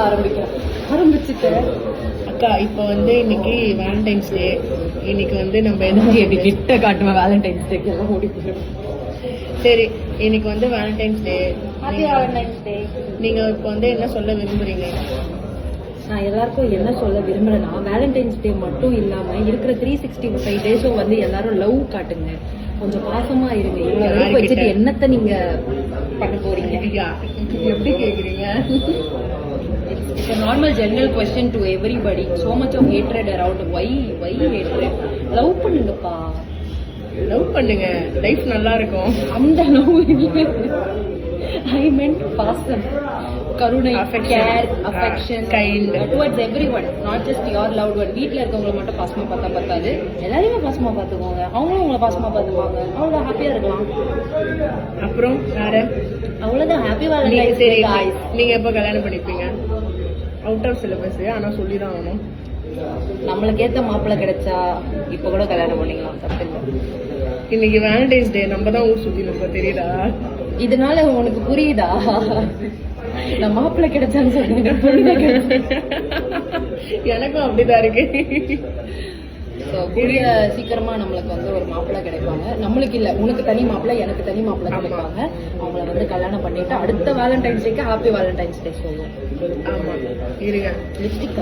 ஆரம்பிச்சுட்டேன் அக்கா. இப்போ வந்து இன்னைக்கு வேலண்டைன்ஸ் டே. இன்னைக்கு வந்து நம்ம என்ன கிட்ட காட்டுவேன் வேலண்டைன்ஸ் டேக்கு எல்லாம் ஓடி போயிடும். சரி, இன்னைக்கு வந்து வேலண்டைன்ஸ் டே. நீங்க இப்போ வந்து என்ன சொல்ல விரும்புறீங்க? நான் எல்லாருக்கும் என்ன சொல்ல விரும்புறேன்னா, வேலண்டைன்ஸ் டே மட்டும் இல்லாம இருக்கிற 365 டேஸும் வந்து எல்லாரும் லவ் காட்டுங்க, கொஞ்சம் பாசமா இருங்க. இவ்வளவு வச்சுட்டு என்னத்த நீங்க பண்ண போறீங்க? எப்படி கேக்குறீங்க? It's a normal general question to everybody. So much of hatred around. Why hatred? Love பண்ணுங்கப்பா, லவ் பண்ணுங்க, லைஃப் நல்லா இருக்கும். அந்த லவ் இல்ல, I meant பாசம், கருணை, care, affection, kind towards everyone, not just your loved one. வீட்டில் இருக்கவங்களை மட்டும் பாசமா பார்த்தா பத்தாது, எல்லாரையுமே பாசமா பார்த்துக்கோங்க. அவங்களும் உங்களை பாசமா பார்த்துக்குவாங்க, அவ்வளோ ஹாப்பியா இருக்கலாம். அப்புறம் வேற அவ்வளோதான். ஹாப்பி வேலண்டைன்ஸ் டே गाइस. நீங்க எப்போ கல்யாணம் பண்ணிப்பீங்க? அவுட் ஆஃப் சிலபஸ், ஆனா சொல்லிதான் ஆகணும். நம்மளுக்கு ஏத்த மாப்பிள்ளை கிடைச்சா இப்ப கூட கல்யாணம் பண்ணிக்கலாம், தப்பு இல்லை. இன்னைக்கு வேலண்டைன்ஸ் டே, நம்ம தான் ஊர் சுத்தி நம்ம தெரியுதா? இதனால உனக்கு புரியுதா? நான் மாப்பிள்ளை கிடைச்சான்னு சொல்றேன், எனக்கும் அப்படிதான் இருக்கு. கூடிய சீக்கிரமா நம்மளுக்கு வந்து ஒரு மாப்பிள்ளை கிடைப்பாங்க. நம்மளுக்கு இல்ல, உனக்கு தனி மாப்பிள்ளை, எனக்கு தனி மாப்பிள்ளை கிடைப்பாங்க. அவங்கள வந்து கல்யாணம் பண்ணிட்டு அடுத்த வேலண்டைன்ஸ் டேக்கு ஹாப்பி வேலண்டைன்ஸ் டே சொல்லுவோம். ஆமா, இருங்க. லிப்ஸ்டிக்